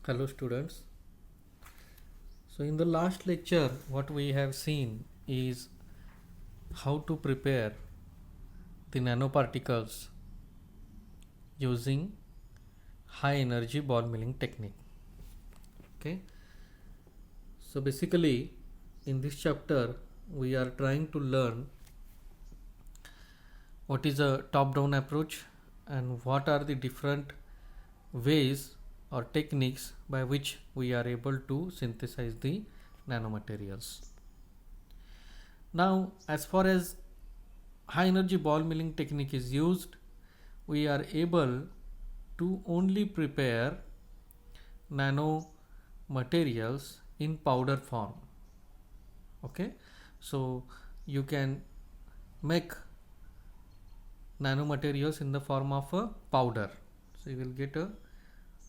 Hello students. So in the last lecture what we have seen is how to prepare the nanoparticles using high energy ball milling technique. Okay. So basically in this chapter we are trying to learn what is a top down approach and what are the different ways or techniques by which we are able to synthesize the nanomaterials. Now, as far as high energy ball milling technique is used, we are able to only prepare nano materials in powder form. Okay, so you can make nanomaterials in the form of a powder, so you will get a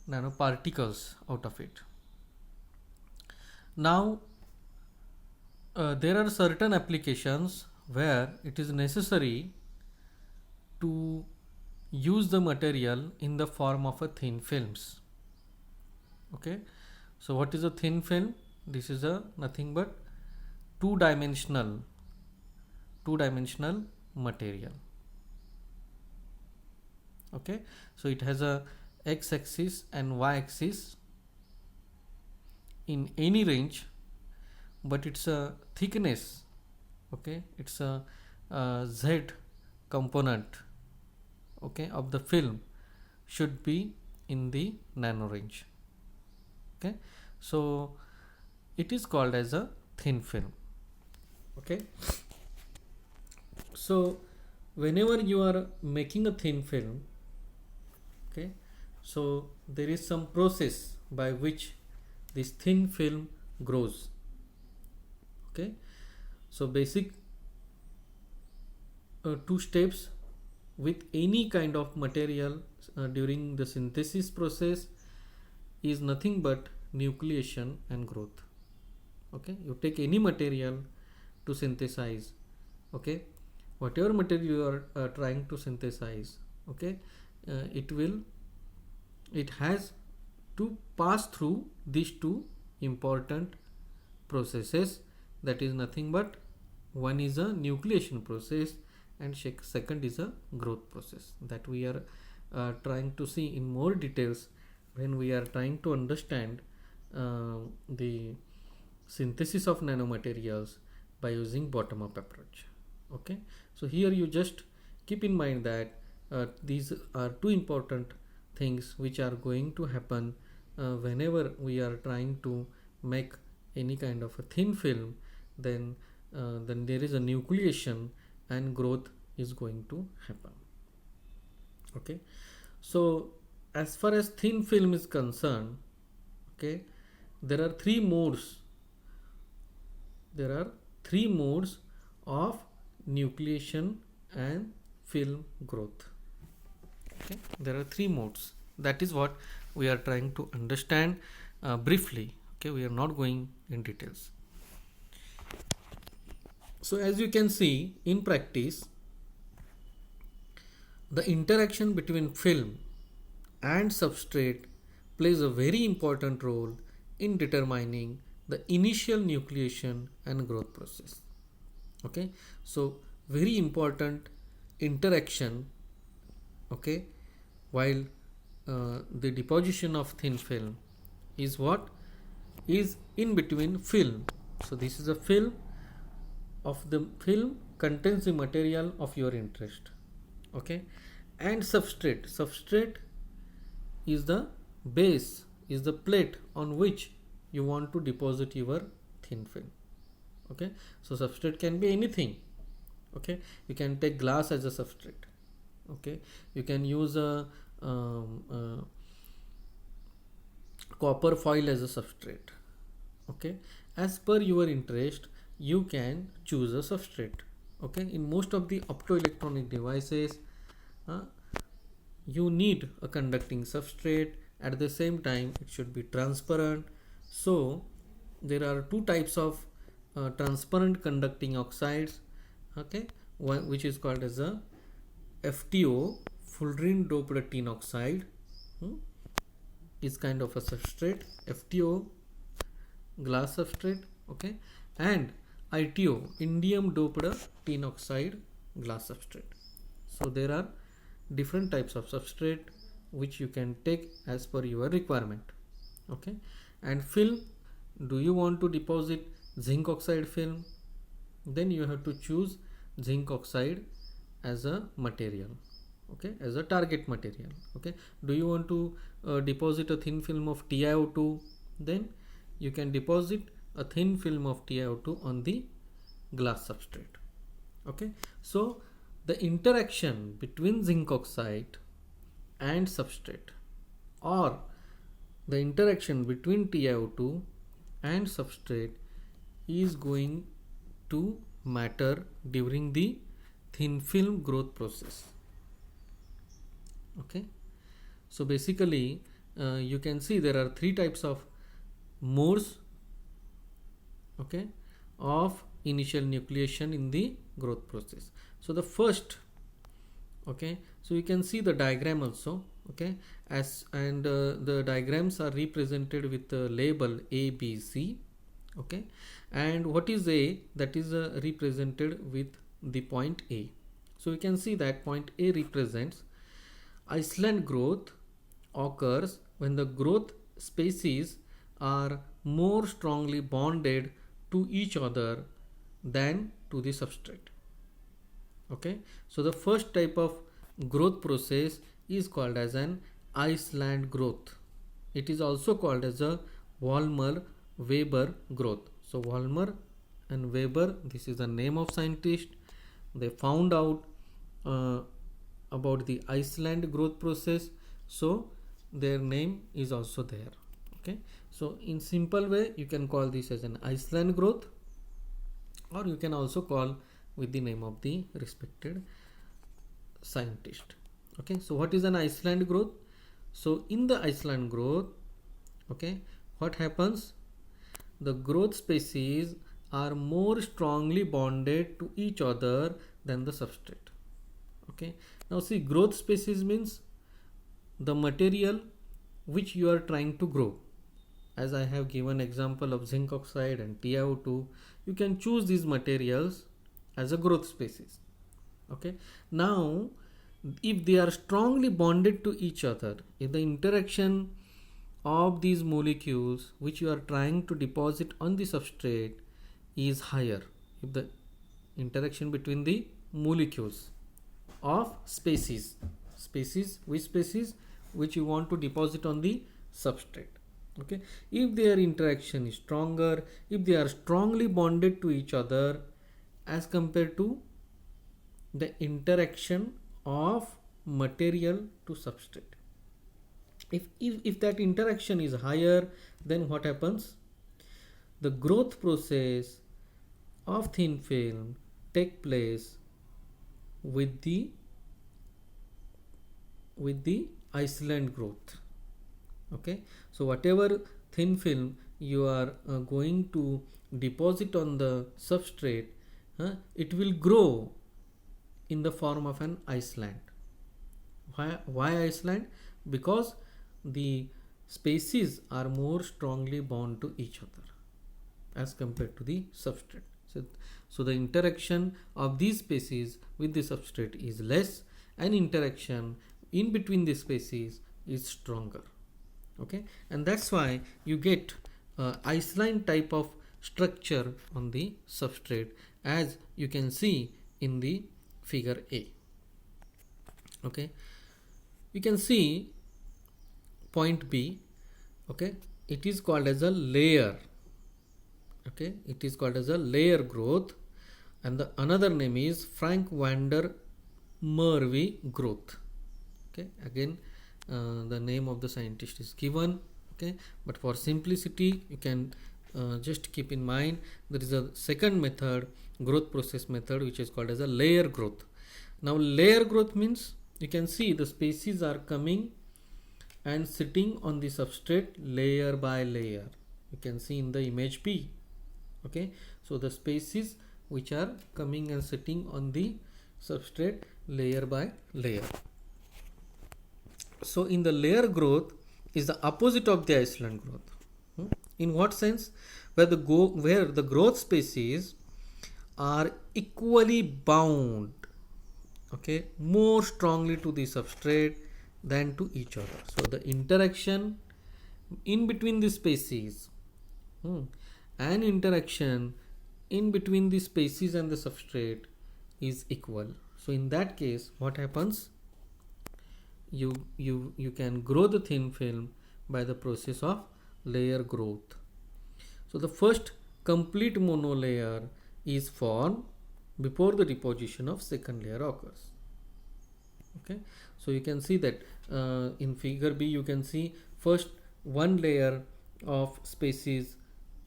nanoparticles out of it. Now there are certain applications where it is necessary to use the material in the form of a thin films. Okay, so what is a thin film? This is a nothing but two-dimensional material. Okay, so it has a x-axis and y-axis in any range, but it's a thickness. Okay, it's a z component, okay, of the film should be in the nano range. Okay, so it is called as a thin film. Okay, so whenever you are making a thin film, okay, so there is some process by which this thin film grows. Okay, so basic two steps with any kind of material during the synthesis process is nothing but nucleation and growth. Okay, you take any material to synthesize, okay, whatever material you are trying to synthesize, okay, it has to pass through these two important processes, that is nothing but one is a nucleation process and second is a growth process, that we are trying to see in more details when we are trying to understand the synthesis of nanomaterials by using bottom up approach. Okay, so here you just keep in mind that these are two important things which are going to happen whenever we are trying to make any kind of a thin film, then there is a nucleation and growth is going to happen. Okay, so as far as thin film is concerned, okay, there are three modes of nucleation and film growth. Okay, there are three modes. That is what we are trying to understand briefly. Okay, we are not going in details. So as you can see in practice, the interaction between film and substrate plays a very important role in determining the initial nucleation and growth process. Okay, so very important interaction, okay, while the deposition of thin film is what is in between film. So this is a film. Of the film contains the material of your interest, okay, and substrate is the base, is the plate on which you want to deposit your thin film. Okay, so substrate can be anything. Okay, you can take glass as a substrate. Okay, you can use a copper foil as a substrate. Okay, as per your interest you can choose a substrate. Okay, in most of the optoelectronic devices you need a conducting substrate. At the same time it should be transparent. So there are two types of transparent conducting oxides, okay, one which is called as a FTO, fullerene doped tin oxide, is kind of a substrate, FTO glass substrate, okay, and ITO indium doped tin oxide glass substrate. So there are different types of substrate which you can take as per your requirement, okay. And film, do you want to deposit zinc oxide film? Then you have to choose zinc oxide as a material, okay, as a target material, okay. Do you want to deposit a thin film of TiO2? Then you can deposit a thin film of TiO2 on the glass substrate, okay. So the interaction between zinc oxide and substrate, or the interaction between TiO2 and substrate, is going to matter during the thin film growth process, okay. So basically you can see there are three types of modes, okay, of initial nucleation in the growth process. So the first, okay, so you can see the diagram also, okay, as and the diagrams are represented with the label A, B, C, okay. And what is A? That is represented with the point A. So you can see that point A represents Iceland growth occurs when the growth species are more strongly bonded to each other than to the substrate, okay. So the first type of growth process is called as an Iceland growth. It is also called as a Volmer-Weber growth. So Volmer and Weber, this is the name of scientist. They found out about the Iceland growth process, so their name is also there, okay. So in simple way you can call this as an Iceland growth, or you can also call with the name of the respected scientist, okay. So what is an Iceland growth? So in the Iceland growth, okay, what happens? The growth species are more strongly bonded to each other than the substrate, okay. Now see, growth species means the material which you are trying to grow. As I have given example of zinc oxide and TiO2, you can choose these materials as a growth species, okay. Now if they are strongly bonded to each other, if the interaction of these molecules which you are trying to deposit on the substrate is higher, if the interaction between the molecules of species, which species which you want to deposit on the substrate, okay, if their interaction is stronger, if they are strongly bonded to each other as compared to the interaction of material to substrate, if that interaction is higher, then what happens? The growth process of thin film take place with the Iceland growth, okay. So whatever thin film you are going to deposit on the substrate, it will grow in the form of an Iceland. Why Iceland? Because the species are more strongly bound to each other as compared to the substrate. So the interaction of these species with the substrate is less, and interaction in between the species is stronger, okay. And that's why you get Iceland type of structure on the substrate, as you can see in the figure A, okay. You can see point B, okay, it is called as a layer, okay, it is called as a layer growth, and the another name is Frank van der Merwe growth, okay. Again the name of the scientist is given, okay, but for simplicity you can just keep in mind there is a second method, growth process method, which is called as a layer growth. Now layer growth means you can see the species are coming and sitting on the substrate layer by layer. You can see in the image B, okay. So the species which are coming and sitting on the substrate layer by layer. So in the layer growth, is the opposite of the Iceland growth. In what sense? Where the growth species are equally bound, okay, more strongly to the substrate than to each other. So the interaction in between the species and interaction in between the species and the substrate is equal. So in that case, what happens? You can grow the thin film by the process of layer growth. So the first complete monolayer is formed before the deposition of second layer occurs. Okay, so you can see that in figure B you can see first one layer of species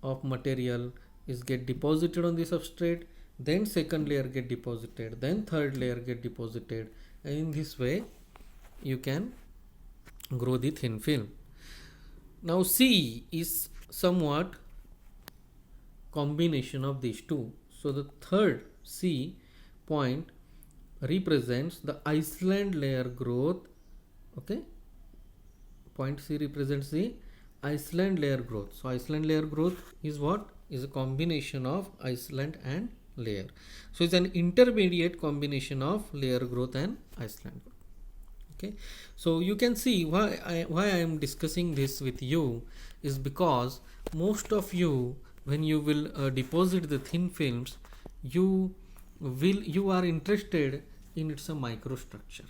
of material is get deposited on the substrate, then second layer get deposited, then third layer get deposited, and in this way you can grow the thin film. Now C is somewhat combination of these two. So the third C point represents the Iceland layer growth. Okay, point C represents the Iceland layer growth. So Iceland layer growth is what? Is a combination of Iceland and layer. So it's an intermediate combination of layer growth and Iceland growth. Okay, so you can see why I am discussing this with you is because most of you, when you will deposit the thin films, you are interested in its microstructure.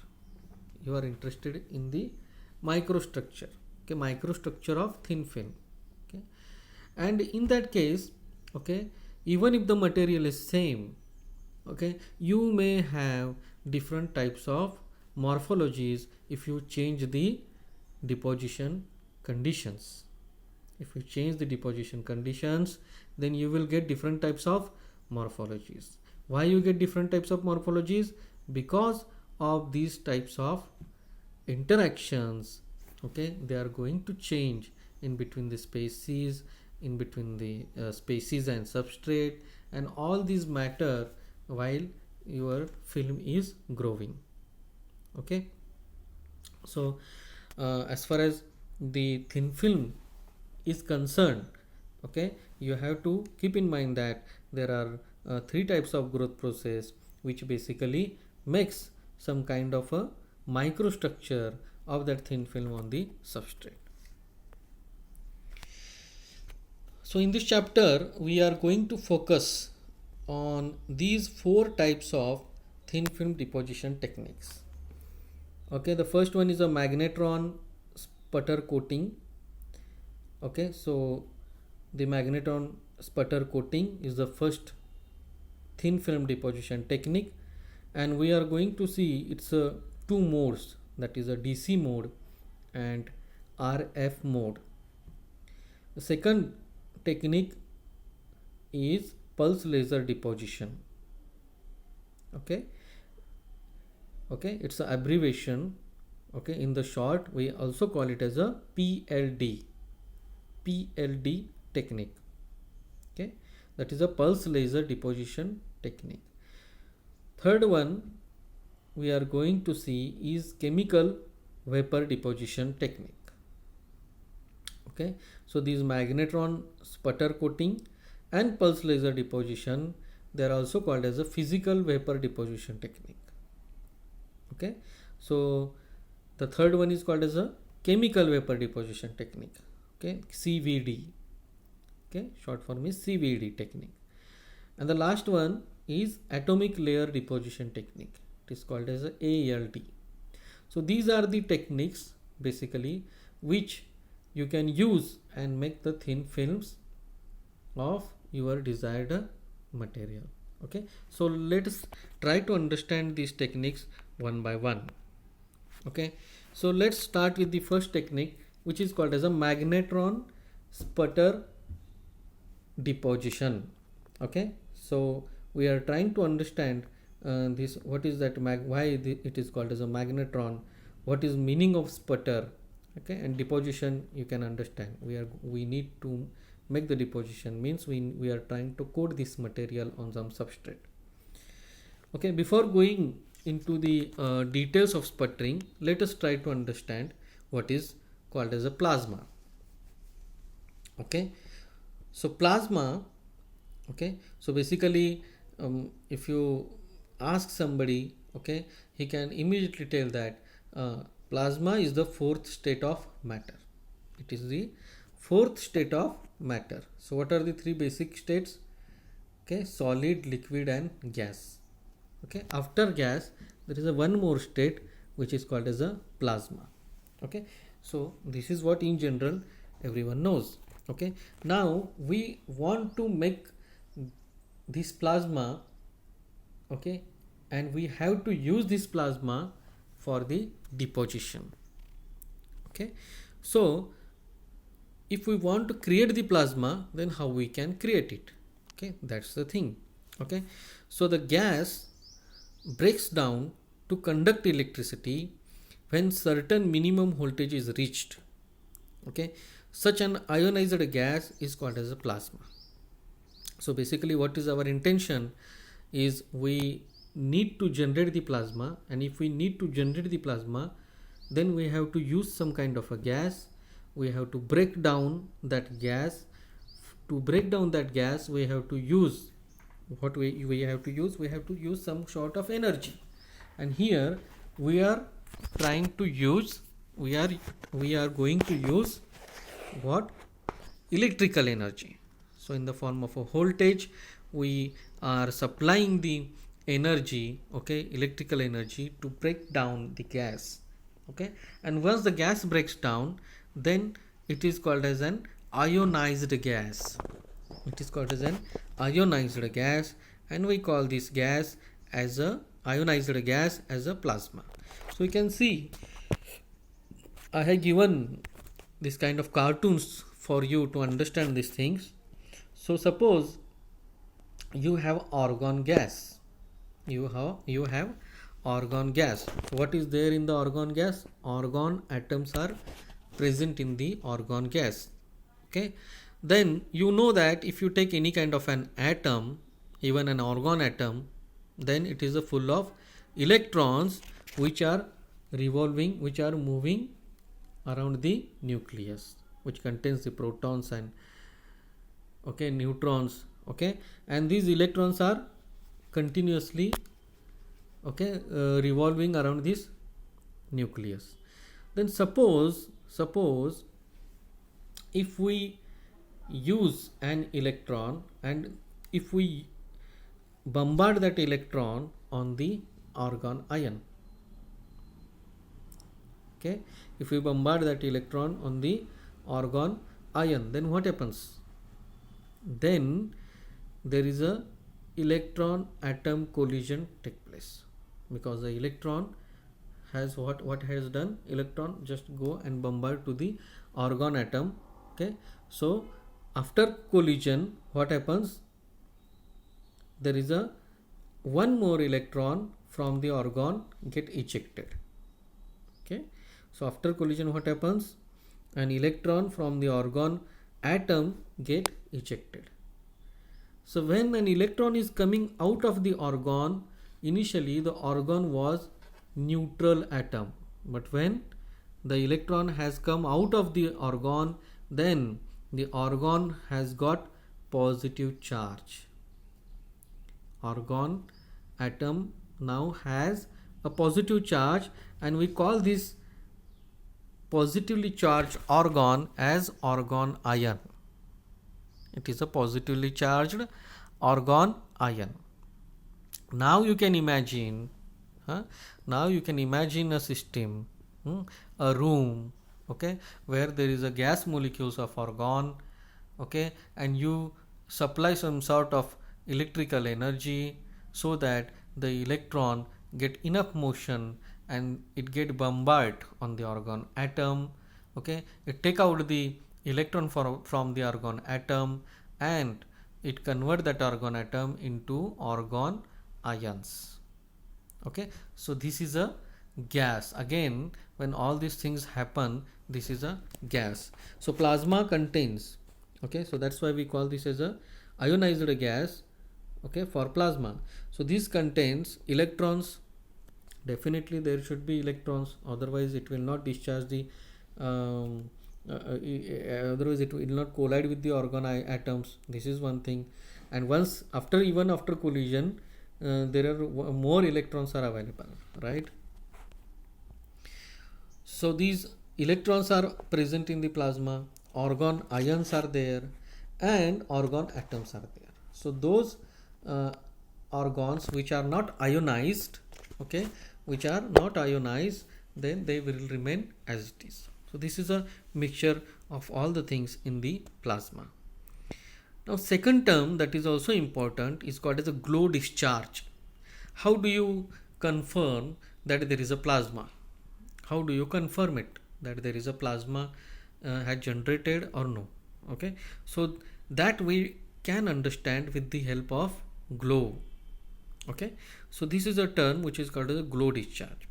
You are interested in the microstructure. Okay, microstructure of thin film. Okay, and in that case, okay, even if the material is same, okay, you may have different types of morphologies if you change the deposition conditions. If you change the deposition conditions, then you will get different types of morphologies. Why you get different types of morphologies? Because of these types of interactions. Okay, they are going to change in between the species, in between the species and substrate, and all these matter while your film is growing. Okay, so as far as the thin film is concerned, okay, you have to keep in mind that there are three types of growth process which basically makes some kind of a microstructure of that thin film on the substrate. So in this chapter we are going to focus on these four types of thin film deposition techniques. Okay, the first one is a magnetron sputter coating. Okay, so the magnetron sputter coating is the first thin film deposition technique, and we are going to see its two modes, that is a DC mode and RF mode. The second technique is pulse laser deposition. Okay, it's an abbreviation. Okay, in the short we also call it as a PLD technique. Okay, that is a pulse laser deposition technique. Third one we are going to see is chemical vapor deposition technique. Okay, so these magnetron sputter coating and pulse laser deposition, they are also called as a physical vapor deposition technique. Okay, so the third one is called as a chemical vapor deposition technique. Okay, CVD. Okay, short form is CVD technique. And the last one is atomic layer deposition technique. It is called as a ALD. So these are the techniques basically which you can use and make the thin films of your desired material. Okay, so let us try to understand these techniques one by one. Okay, so let's start with the first technique, which is called as a magnetron sputter deposition. Okay, so we are trying to understand this, what is that it is called as a magnetron, what is meaning of sputter. Okay, and deposition you can understand, we need to make the deposition, means we are trying to coat this material on some substrate. Okay, before going into the details of sputtering, let us try to understand what is called as a plasma. Okay, so plasma, okay, so basically if you ask somebody, okay, he can immediately tell that plasma is the fourth state of matter. It is the fourth state of matter. So what are the three basic states? Okay, solid, liquid and gas. Okay, after gas there is a one more state which is called as a plasma. Okay, so this is what in general everyone knows. Okay, now we want to make this plasma, okay, and we have to use this plasma for the deposition. Okay, so if we want to create the plasma, then how we can create it? Okay, that's the thing. Okay, so the gas breaks down to conduct electricity when certain minimum voltage is reached. Okay, such an ionized gas is called as a plasma. So basically what is our intention is we need to generate the plasma, and if we need to generate the plasma, then we have to use some kind of a gas. We have to break down that gas. To break down that gas, we have to use what we have to use. We have to use some sort of energy, and here we are trying to use. We are going to use what? Electrical energy. So in the form of a voltage, we are supplying the energy, okay, electrical energy, to break down the gas. Okay, and once the gas breaks down, then it is called as an ionized gas. It is called as an ionized gas, and we call this gas as a ionized gas as a plasma. So you can see I have given this kind of cartoons for you to understand these things. So suppose you have argon gas. You have argon gas. So what is there in the argon gas? Argon atoms are present in the argon gas. Okay, then you know that if you take any kind of an atom, even an argon atom, then it is full of electrons which are revolving, which are moving around the nucleus, which contains the protons and, okay, neutrons. Okay, and these electrons are continuously, okay, revolving around this nucleus. Then suppose if we use an electron, and if we bombard that electron on the argon ion, okay, if we bombard that electron on the argon ion, then what happens? Then there is a electron atom collision take place, because the electron has what has done? Electron just go and bombard to the argon atom. Okay, so after collision, what happens? There is a one more electron from the argon get ejected. Okay, so after collision, what happens? An electron from the argon atom get ejected. So when an electron is coming out of the argon, initially the argon was neutral atom, but when the electron has come out of the argon, then the argon has got positive charge. Argon atom now has a positive charge, and we call this positively charged argon as argon ion. It is a positively charged argon ion. Now you can imagine, a system, a room, okay, where there is a gas molecules of argon, okay, and you supply some sort of electrical energy so that the electron get enough motion and it get bombarded on the argon atom. Okay, it take out the electron from the argon atom, and it convert that argon atom into argon ions. Okay, so this is a gas. Again, when all these things happen, this is a gas. So plasma contains, okay, so that's why we call this as a ionized gas, okay, for plasma. So this contains electrons. Definitely there should be electrons, otherwise it will not discharge the um, otherwise it will not collide with the organ atoms. This is one thing. And once after, even after collision, there are more electrons are available, right? So these electrons are present in the plasma, organ ions are there, and organ atoms are there. So those uh, organs which are not ionized, okay, which are not ionized, then they will remain as it is. So this is a mixture of all the things in the plasma. Now second term that is also important is called as a glow discharge. How do you confirm that there is a plasma? How do you confirm it that there is a plasma had generated or no? Okay, so that we can understand with the help of glow. Okay, so this is a term which is called as a glow discharge.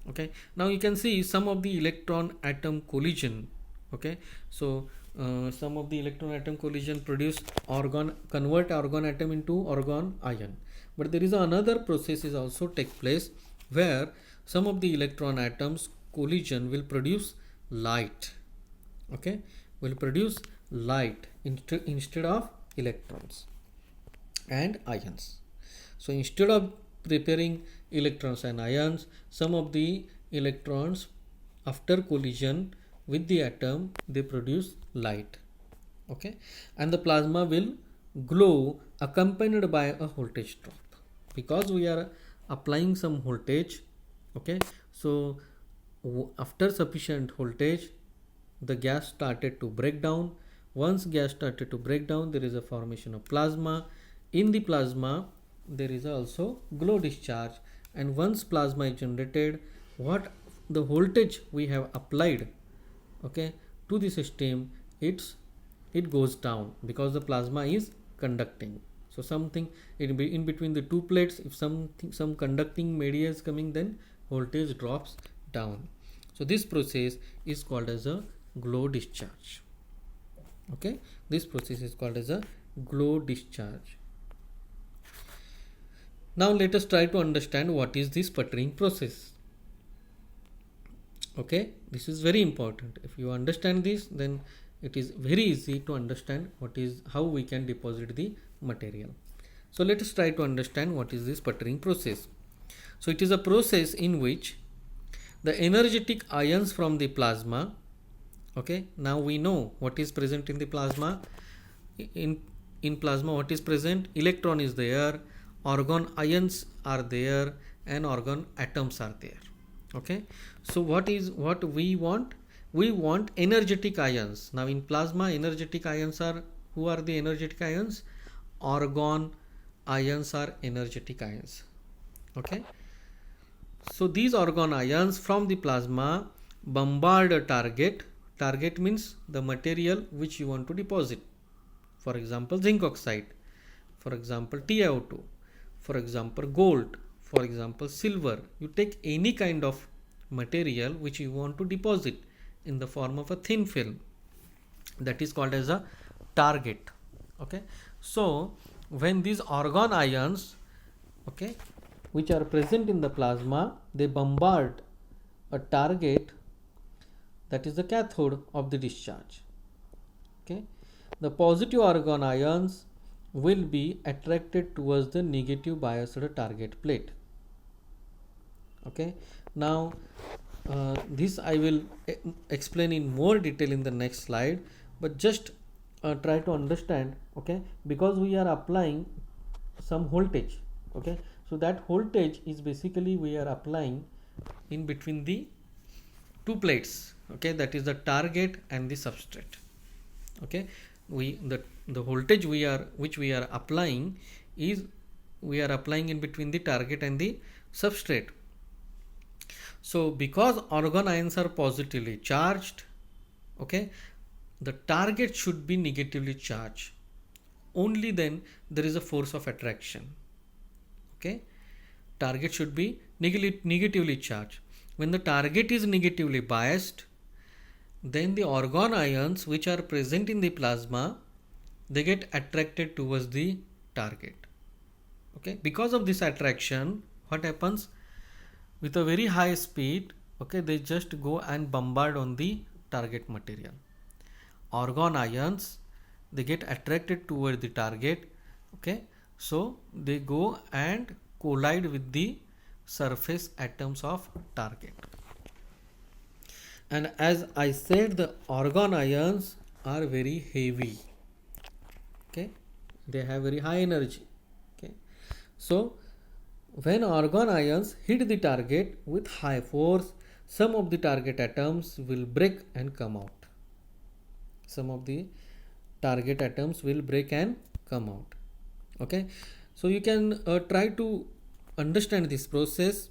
Okay, now you can see some of the electron atom collision. Okay, so some of the electron atom collision produce convert organ atom into organ ion, but there is another process is also take place where some of the electron atoms collision will produce light. Okay, will produce light instead of electrons and ions. So instead of preparing electrons and ions, some of the electrons after collision with the atom they produce light. Okay, and the plasma will glow accompanied by a voltage drop because we are applying some voltage. Okay, so after sufficient voltage the gas started to break down. Once gas started to break down, there is a formation of plasma. In the plasma there is also glow discharge, and once plasma is generated, what the voltage we have applied, okay, to the system, it goes down because the plasma is conducting. So something in between the two plates, if some conducting media is coming, then voltage drops down. So this process is called as a glow discharge. Okay, this process is called as a glow discharge. Now let us try to understand what is the sputtering process. Okay, this is very important. If you understand this, then it is very easy to understand how we can deposit the material. So let us try to understand what is the sputtering process. So it is a process in which the energetic ions from the plasma, okay, now we know what is present in the plasma. In plasma what is present? Electron is there, organ ions are there, and organ atoms are there. Okay, so what we want? We want energetic ions. Now in plasma, energetic ions are, who are the energetic ions? Organ ions are energetic ions. Okay, so these organ ions from the plasma bombard a target. Target means the material which you want to deposit. For example, zinc oxide, for example TiO2, for example gold, for example silver. You take any kind of material which you want to deposit in the form of a thin film, that is called as a target. Okay, so when these organ ions, okay, which are present in the plasma, they bombard a target, that is the cathode of the discharge. Okay, the positive organ ions will be attracted towards the negative biased target plate. Okay, now this I will explain in more detail in the next slide, but just try to understand. Okay, because we are applying some voltage. Okay, so that voltage is basically we are applying in between the two plates. Okay, that is the target and the substrate. Okay, the voltage which we are applying is we are applying in between the target and the substrate. So because organ ions are positively charged, okay, the target should be negatively charged. Only then there is a force of attraction. Okay, target should be negatively charged. When the target is negatively biased, then the organ ions which are present in the plasma, they get attracted towards the target. Okay, because of this attraction, what happens? With a very high speed, okay, they just go and bombard on the target material. Argon ions, they get attracted toward the target, okay, so they go and collide with the surface atoms of target. And as I said, the argon ions are very heavy, okay, they have very high energy, okay. So when argon ions hit the target with high force, some of the target atoms will break and come out. Some of the target atoms will break and come out, okay. So you can try to understand this process,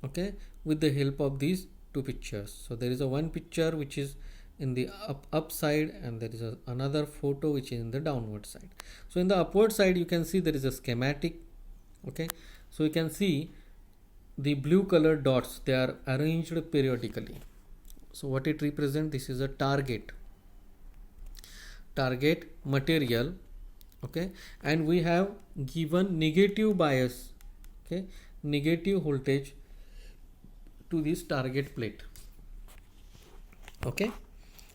okay, with the help of these two pictures. So there is a one picture which is in the up side, and there is another photo which is in the downward side. So in the upward side you can see there is a schematic, okay. So you can see the blue colored dots, they are arranged periodically. So what it represents, this is a target material, okay, and we have given negative bias, okay, negative voltage to this target plate, okay.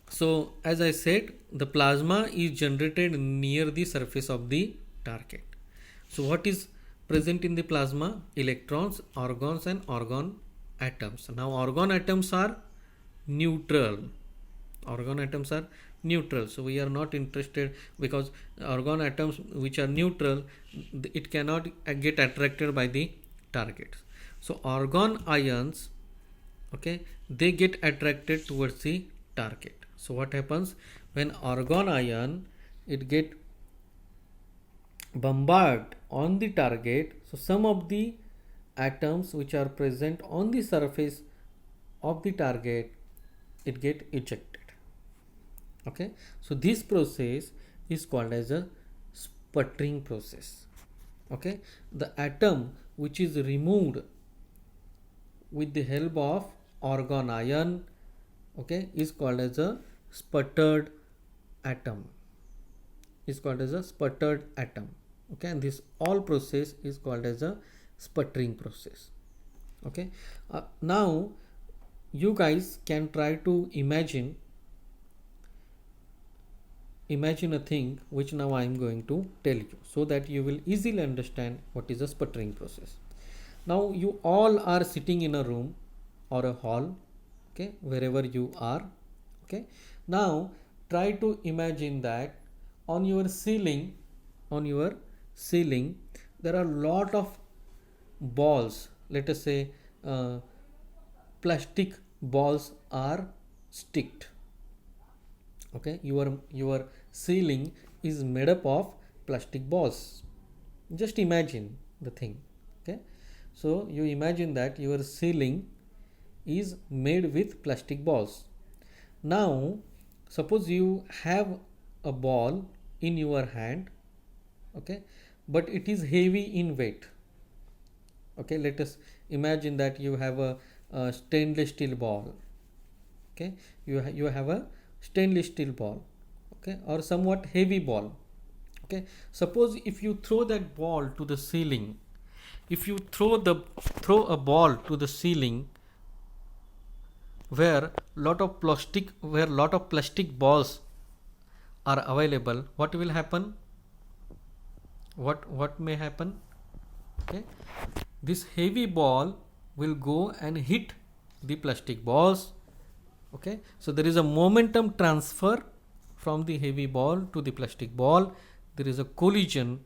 So as I said, the plasma is generated near the surface of the target. So what is present in the plasma? Electrons, argons and argon atoms. Now argon atoms are neutral. Argon atoms are neutral, so we are not interested, because argon atoms which are neutral, it cannot get attracted by the targets. So argon ions, okay, they get attracted towards the target. So what happens when argon ion, it get bombarded on the target, so some of the atoms which are present on the surface of the target, it get ejected, okay. So this process is called as a sputtering process, okay. The atom which is removed with the help of argon ion, okay, is called as a sputtered atom, okay, and this all process is called as a sputtering process, okay. Now you guys can try to imagine a thing which now I am going to tell you, so that you will easily understand what is a sputtering process. Now you all are sitting in a room or a hall, okay, wherever you are, okay. Now try to imagine that on your ceiling there are lot of balls, let us say plastic balls are sticked, okay. Your ceiling is made up of plastic balls. Just imagine the thing, okay. So you imagine that your ceiling is made with plastic balls. Now suppose you have a ball in your hand, okay, but it is heavy in weight, okay. Let us imagine that you have a stainless steel ball, okay. You have a stainless steel ball, okay, or somewhat heavy ball, okay. Suppose if you throw that ball to the ceiling, if you throw a ball to the ceiling where lot of plastic balls are available, what will happen? What may happen? Okay, this heavy ball will go and hit the plastic balls, okay. So there is a momentum transfer from the heavy ball to the plastic ball, there is a collision,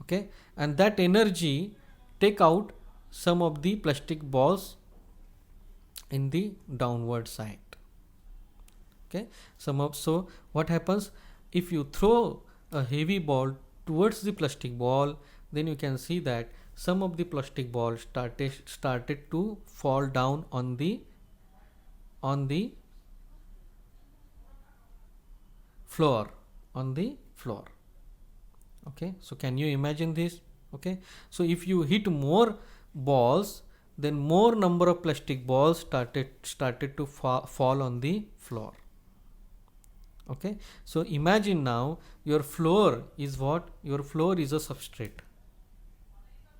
okay, and that energy take out some of the plastic balls in the downward side, okay. So what happens, if you throw a heavy ball towards the plastic ball, then you can see that some of the plastic balls started to fall down on the floor, okay. So can you imagine this, okay. So if you hit more balls, then more number of plastic balls started to fall on the floor, okay. So imagine now your floor is what? Your floor is a substrate,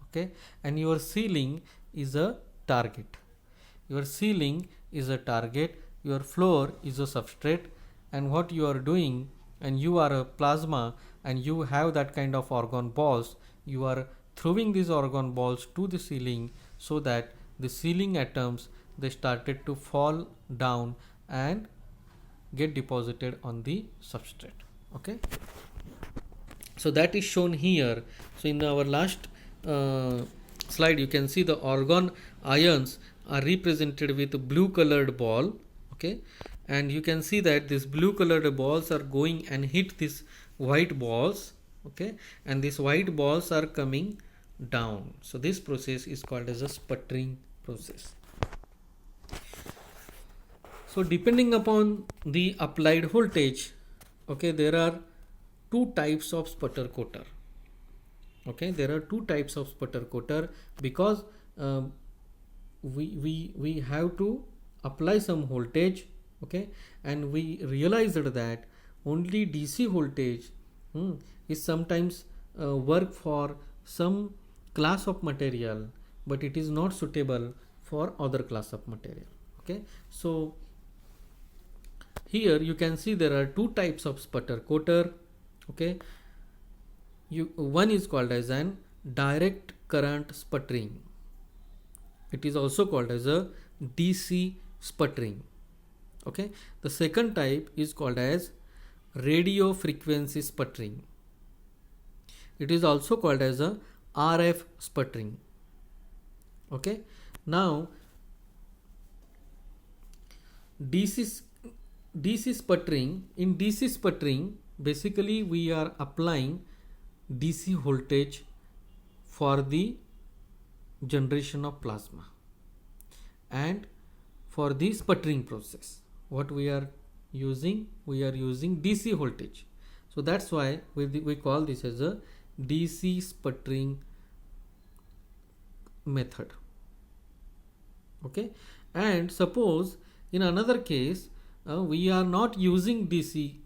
okay, and your ceiling is a target. your floor is a substrate, and what you are doing, and you are a plasma and you have that kind of argon balls, you are throwing these argon balls to the ceiling, so that the ceiling atoms, they started to fall down and get deposited on the substrate. Okay, so that is shown here. So in our last slide, you can see the argon ions are represented with blue colored ball. Okay, and you can see that these blue colored balls are going and hit these white balls. Okay, and these white balls are coming down. So this process is called as a sputtering process. So depending upon the applied voltage, okay, there are two types of sputter coater. Okay, there are two types of sputter coater, because we have to apply some voltage. Okay, and we realized that only DC voltage is sometimes work for some class of material, but it is not suitable for other class of material. Okay, so here you can see there are two types of sputter coater. Okay, one is called as an direct current sputtering. It is also called as a DC sputtering. Okay, the second type is called as radio frequency sputtering. It is also called as a RF sputtering. Okay, now DC sputtering. In DC sputtering, basically we are applying DC voltage for the generation of plasma, and for the sputtering process, what we are using DC voltage. So that's why we call this as a DC sputtering method. Okay, and suppose in another case we are not using DC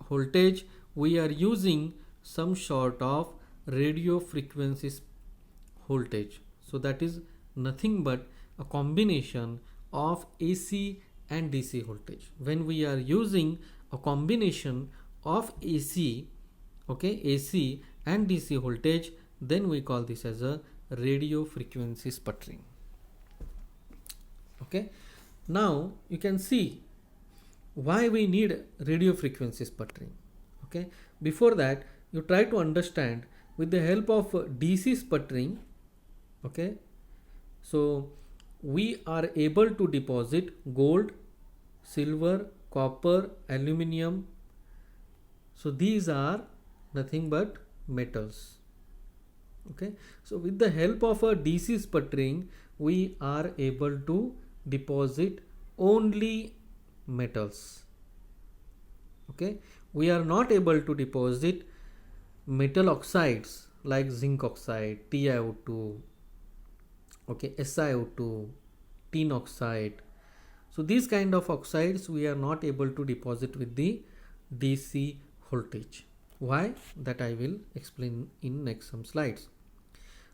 voltage, we are using some sort of radio frequency voltage. So that is nothing but a combination of AC and DC voltage. When we are using a combination of AC, okay, AC and DC voltage, then we call this as a radio frequency sputtering. Okay, now you can see why we need radio frequency sputtering. Okay, before that, you try to understand with the help of DC sputtering. Okay, so we are able to deposit gold, silver, copper, aluminium. So these are nothing but metals. Okay, so with the help of a DC sputtering, we are able to deposit only metals. Okay, we are not able to deposit metal oxides like zinc oxide, TiO2, okay, SiO2, tin oxide. So these kind of oxides we are not able to deposit with the DC voltage. Why? That I will explain in next some slides.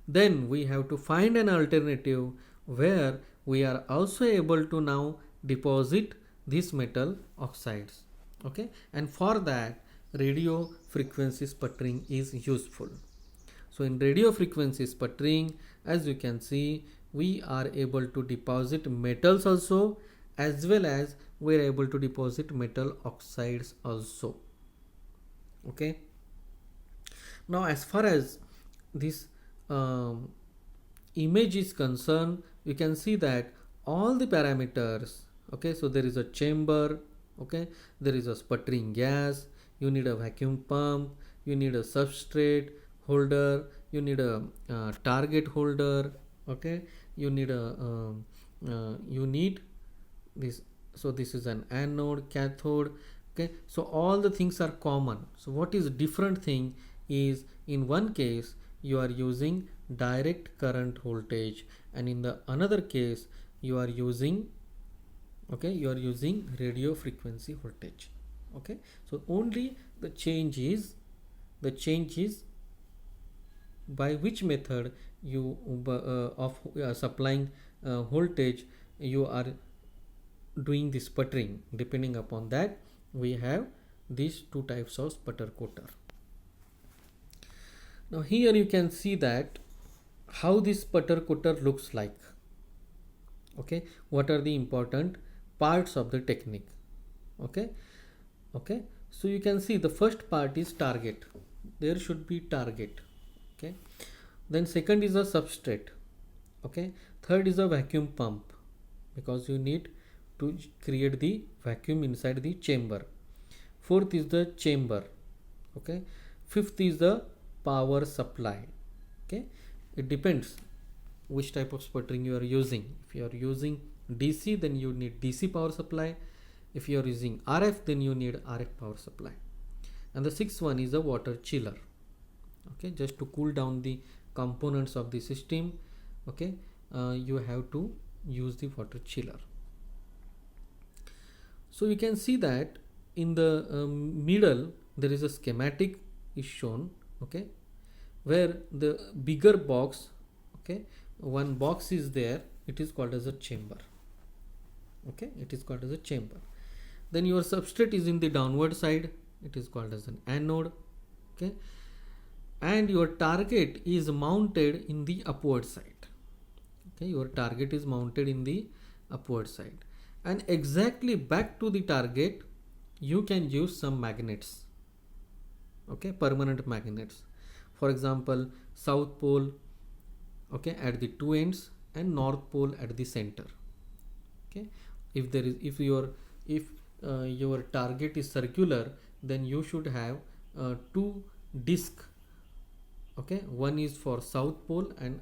Then we have to find an alternative where we are also able to now deposit these metal oxides. Okay, and for that radio frequency sputtering is useful. So in radio frequency sputtering, as you can see, we are able to deposit metals also, as well as we are able to deposit metal oxides also. Okay, now as far as this image is concerned, you can see that all the parameters. Okay, so there is a chamber. Okay, there is a sputtering gas, you need a vacuum pump, you need a substrate holder, you need a target holder. Okay, you need this. So this is an anode, cathode. Okay, so all the things are common. So what is different thing is, in one case you are using direct current voltage, and in the another case you are using, okay, you are using radio frequency voltage. Okay, so only the change is by which method you of supplying voltage you are doing the sputtering. Depending upon that, we have these two types of sputter coater. Now here you can see that how this sputter coater looks like. Okay, what are the important parts of the technique? Okay, so you can see the first part is target. There should be target. Okay, then second is a substrate. Okay, third is a vacuum pump, because you need to create the vacuum inside the chamber. Fourth is the chamber. Okay, fifth is the power supply. Okay, it depends which type of sputtering you are using. If you are using DC, then you need DC power supply. If you are using RF, then you need RF power supply. And the sixth one is a water chiller. Okay, just to cool down the components of the system. Okay, you have to use the water chiller. So you can see that in the middle there is a schematic is shown. Okay, where the bigger box, okay, one box is there, it is called as a chamber. Okay, it is called as a chamber. Then your substrate is in the downward side, it is called as an anode. Okay, and your target is mounted in the upward side. Okay, your target is mounted in the upward side, and exactly back to the target you can use some magnets. Okay, permanent magnets. For example, south pole, okay, at the two ends, and north pole at the center. Okay, if your target is circular, then you should have two disc. Okay, one is for south pole and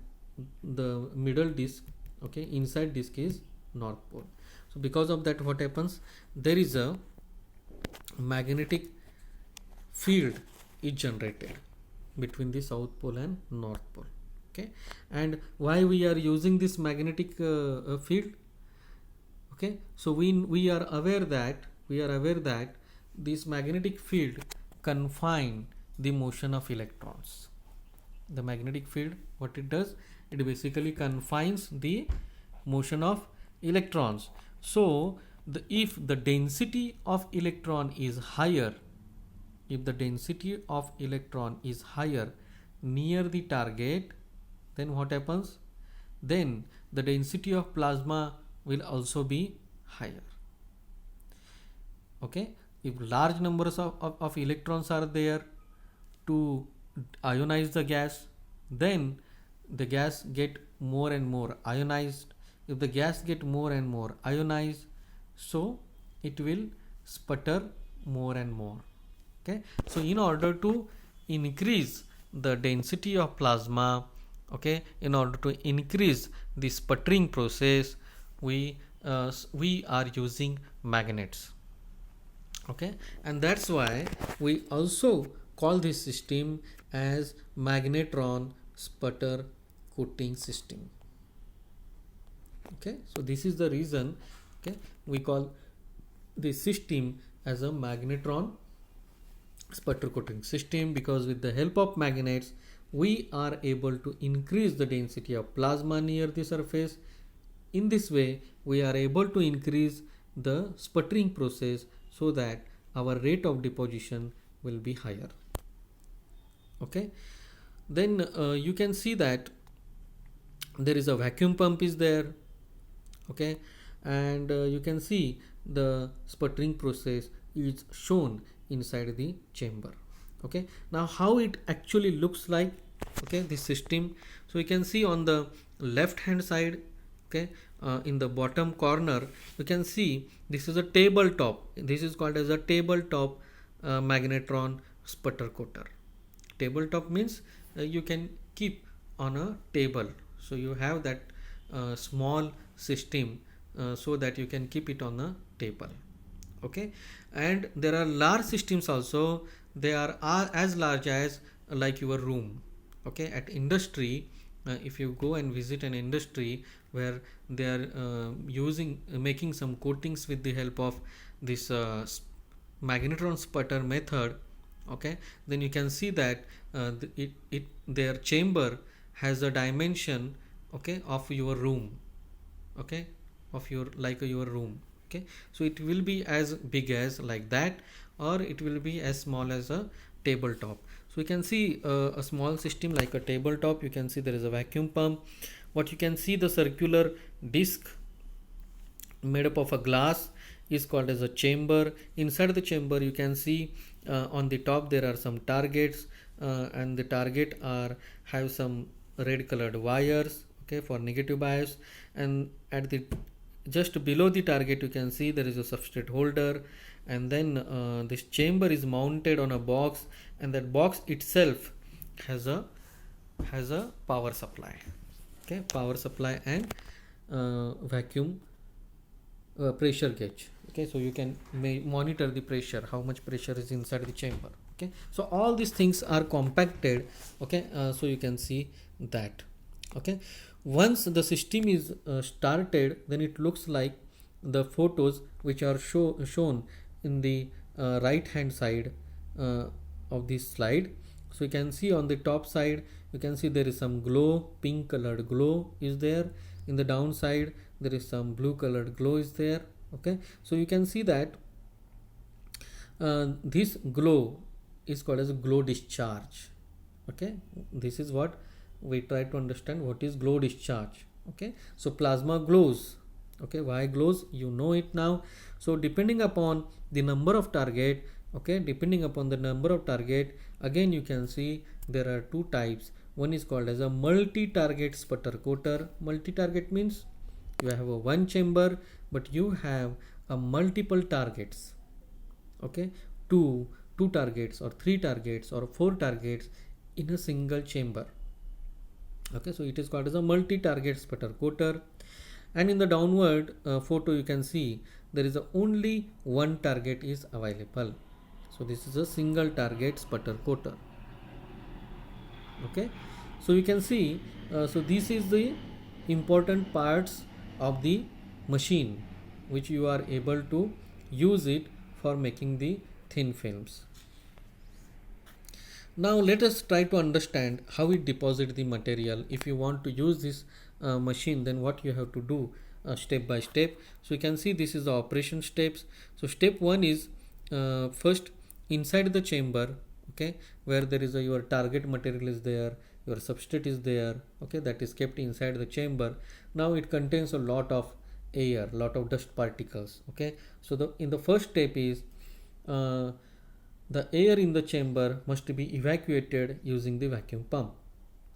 the middle disc, okay, inside disc is north pole. So because of that, what happens, there is a magnetic field is generated between the south pole and north pole. Okay, and why we are using this magnetic field? Okay, so we are aware that this magnetic field confine the motion of electrons. The magnetic field, what it does, it basically confines the motion of electrons. So if the density of electron is higher, near the target, then what happens? Then the density of plasma will also be higher. Okay, if large numbers of electrons are there to ionize the gas, then the gas get more and more ionized. If the gas get more and more ionized, so it will sputter more and more. Okay, so in order to increase the density of plasma, okay, in order to increase the sputtering process, we are using magnets. Okay, and that's why we also call this system as magnetron sputter coating system. Okay, so this is the reason, okay, we call this system as a magnetron sputter coating system, because with the help of magnets we are able to increase the density of plasma near the surface. In this way we are able to increase the sputtering process so that our rate of deposition will be higher. Okay, then you can see that there is a vacuum pump is there. Okay, and you can see the sputtering process is shown inside the chamber. Okay, now how it actually looks like, okay, this system. So you can see on the left hand side, okay, in the bottom corner you can see this is a tabletop. This is called as a tabletop magnetron sputter coater. Tabletop means you can keep on a table, so you have that small system so that you can keep it on a table. Okay, and there are large systems also. They are as large as like your room. Okay, at industry, if you go and visit an industry where they are making some coatings with the help of this magnetron sputter method, okay, then you can see that their chamber has a dimension, okay, of your room, okay, of your room. Okay, so it will be as big as like that, or it will be as small as a tabletop. So you can see a small system like a tabletop. You can see there is a vacuum pump. What you can see, the circular disc made up of a glass is called as a chamber. Inside the chamber you can see on the top there are some targets, and the target are have some red colored wires, okay, for negative bias. And at the just below the target you can see there is a substrate holder, and then this chamber is mounted on a box, and that box itself has a power supply, okay, power supply, and vacuum pressure gauge. Okay, so you can monitor the pressure, how much pressure is inside the chamber. Okay, so all these things are compacted. Okay, so you can see that. Okay, once the system is started, then it looks like the photos which are shown in the right hand side of this slide. So you can see on the top side you can see there is some glow, pink colored glow is there. In the downside there is some blue colored glow is there. Okay, so you can see that this glow is called as a glow discharge. Okay, this is what we try to understand, what is glow discharge. Okay, so plasma glows. Okay, why glows, you know it now. So depending upon the number of target, okay, depending upon the number of target, again you can see there are two types. One is called as a multi-target sputter coater. Multi-target means you have a one chamber but you have a multiple targets. Okay, two targets or three targets or four targets in a single chamber. Okay, so it is called as a multi-target sputter coater. And in the downward photo you can see there is only one target is available. So this is a single target sputter coater. Okay, so you can see so this is the important parts of the machine which you are able to use it for making the thin films. Now let us try to understand how it deposit the material. If you want to use this machine, then what you have to do step by step. So you can see this is the operation steps. So step 1 is first inside the chamber, okay, where there is your target material is there, your substrate is there, okay, that is kept inside the chamber. Now it contains a lot of air, lot of dust particles. Okay, so in the first step is the air in the chamber must be evacuated using the vacuum pump.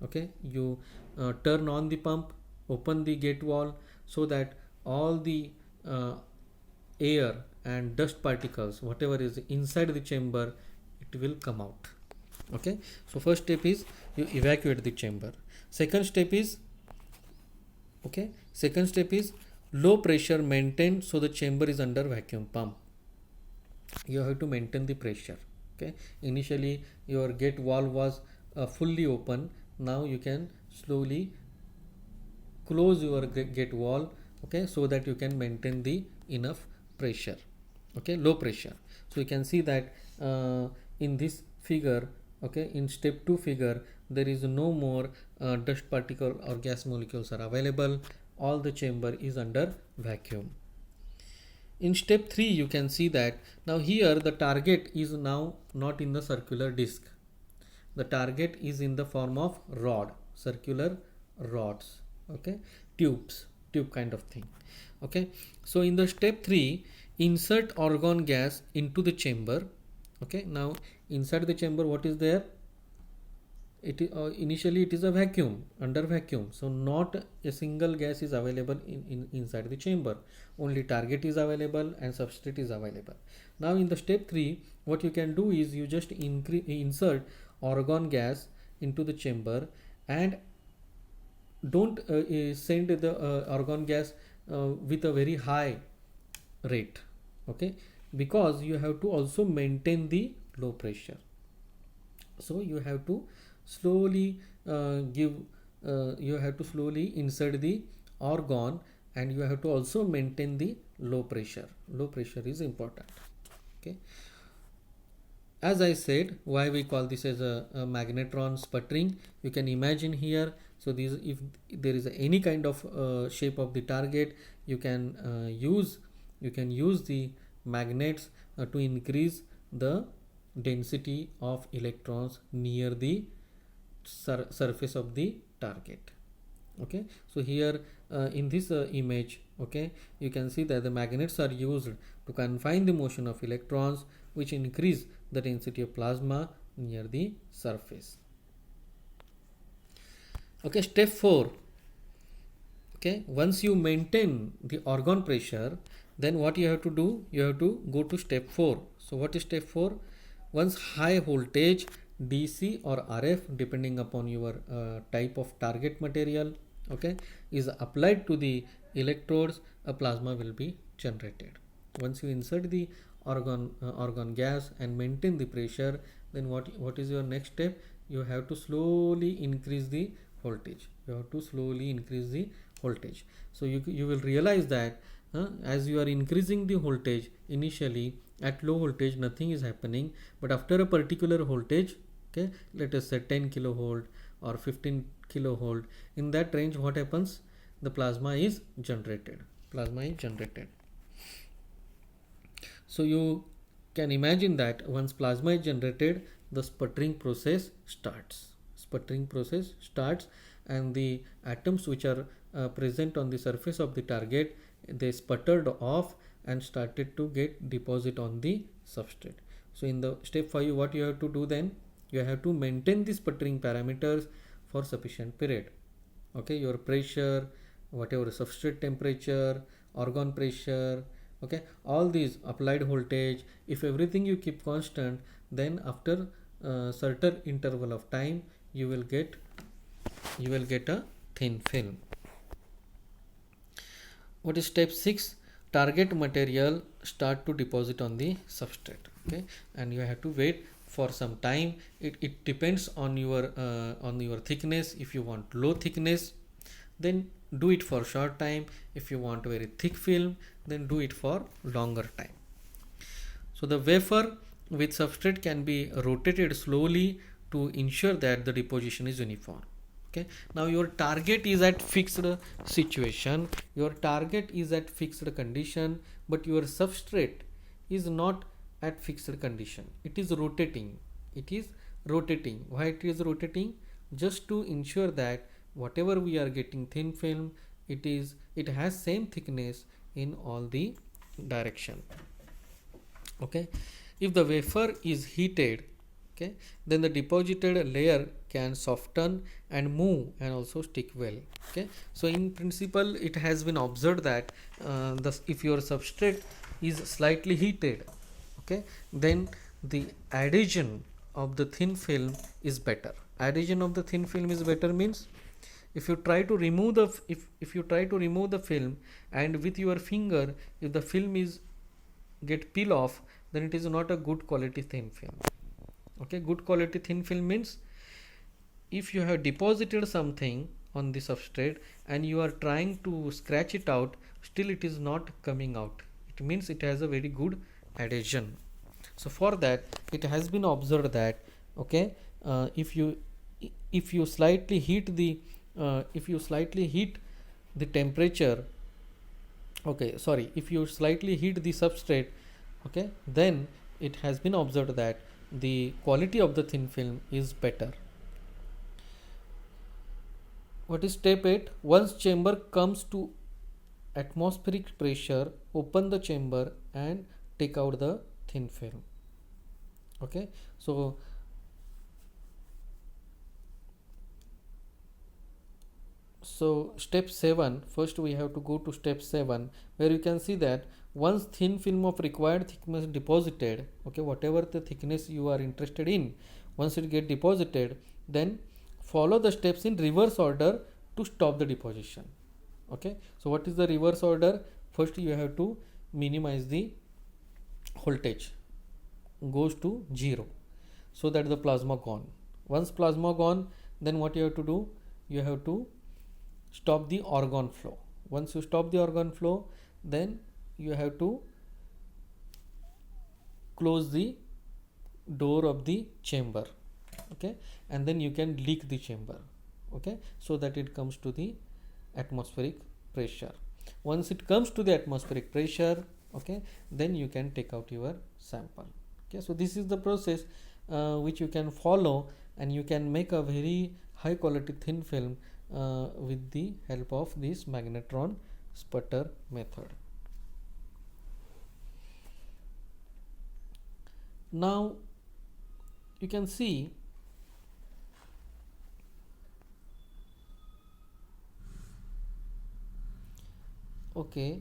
Okay, you turn on the pump, open the gate wall so that all the air and dust particles, whatever is inside the chamber, it will come out. Okay, so first step is you evacuate the chamber. Second step is low pressure maintained, so the chamber is under vacuum pump. You have to maintain the pressure. Okay, initially your gate valve was fully open. Now you can slowly close your gate valve, okay, so that you can maintain the enough pressure. Okay, low pressure. So you can see that in this figure, okay, in step 2 figure, there is no more dust particle or gas molecules are available. All the chamber is under vacuum. In step 3 you can see that now here the target is now not in the circular disc. The target is in the form of rod, circular rods, okay, tube kind of thing. Okay, so in the step 3, insert argon gas into the chamber. Okay, now inside the chamber what is there? It initially it is a vacuum, under vacuum, so not a single gas is available inside the chamber. Only target is available and substrate is available. Now in the step 3 what you can do is you just insert argon gas into the chamber, and don't send the argon gas with a very high rate, okay, because you have to also maintain the low pressure. So you have to slowly you have to slowly insert the argon, and you have to also maintain the low pressure. Low pressure is important. Okay, as I said, why we call this as a magnetron sputtering, you can imagine here. So these, if there is any kind of shape of the target, you can use you can use the magnets to increase the density of electrons near the surface of the target. Okay, so here in this image, okay, you can see that the magnets are used to confine the motion of electrons, which increase the density of plasma near the surface. Okay, step 4. Okay, once you maintain the orgone pressure, then what you have to do, you have to go to step 4. So what is step 4? Once high voltage DC or RF, depending upon your type of target material, okay, is applied to the electrodes, a plasma will be generated. Once you insert the argon gas and maintain the pressure, then what is your next step? You have to slowly increase the voltage. You have to slowly increase the voltage. So you will realize that as you are increasing the voltage, initially at low voltage nothing is happening, but after a particular voltage, okay, let us say 10 kilovolt or 15 kilovolt, in that range what happens? The plasma is generated. So you can imagine that once plasma is generated, the sputtering process starts. And the atoms which are present on the surface of the target, they sputtered off and started to get deposit on the substrate. So in the step 5, what you have to do then? You have to maintain the sputtering parameters for sufficient period. Okay, your pressure, whatever substrate temperature, orgone pressure, okay, all these applied voltage, if everything you keep constant, then after a certain interval of time you will get a thin film. What is step 6? Target material start to deposit on the substrate. Okay, and you have to wait for some time. It depends on your thickness. If you want low thickness, then do it for short time. If you want very thick film, then do it for longer time. So the wafer with substrate can be rotated slowly to ensure that the deposition is uniform. Okay, now your target is at fixed situation, your target is at fixed condition, but your substrate is not at fixed condition. It is rotating. Why it is rotating? Just to ensure that whatever we are getting thin film, it has same thickness in all the direction. Okay, if the wafer is heated, okay, then the deposited layer can soften and move and also stick well. Okay, so in principle it has been observed that if your substrate is slightly heated, okay, then the adhesion of the thin film is better. Adhesion of the thin film is better means, if you try to remove the film and with your finger, if the film is get peel off, then it is not a good quality thin film. Okay, good quality thin film means if you have deposited something on the substrate and you are trying to scratch it out, still it is not coming out. It means it has a very good adhesion. So for that, it has been observed that, okay, if you slightly heat the temperature, okay, sorry, if you slightly heat the substrate, okay, then it has been observed that the quality of the thin film is better. What is step 8? Once chamber comes to atmospheric pressure, open the chamber and take out the thin film. Okay, so step 7, first we have to go to step 7, where you can see that once thin film of required thickness deposited, okay, whatever the thickness you are interested in, once it get deposited, then follow the steps in reverse order to stop the deposition. Okay, so what is the reverse order? First you have to minimize the voltage, goes to 0, so that the plasma gone. Once plasma gone, then what you have to do? You have to stop the orgone flow. Once you stop the orgone flow, then you have to close the door of the chamber, okay, and then you can leak the chamber, okay, so that it comes to the atmospheric pressure. Once it comes to the atmospheric pressure, Okay, then you can take out your sample. Okay, so this is the process which you can follow, and you can make a very high quality thin film with the help of this magnetron sputter method. Now you can see okay,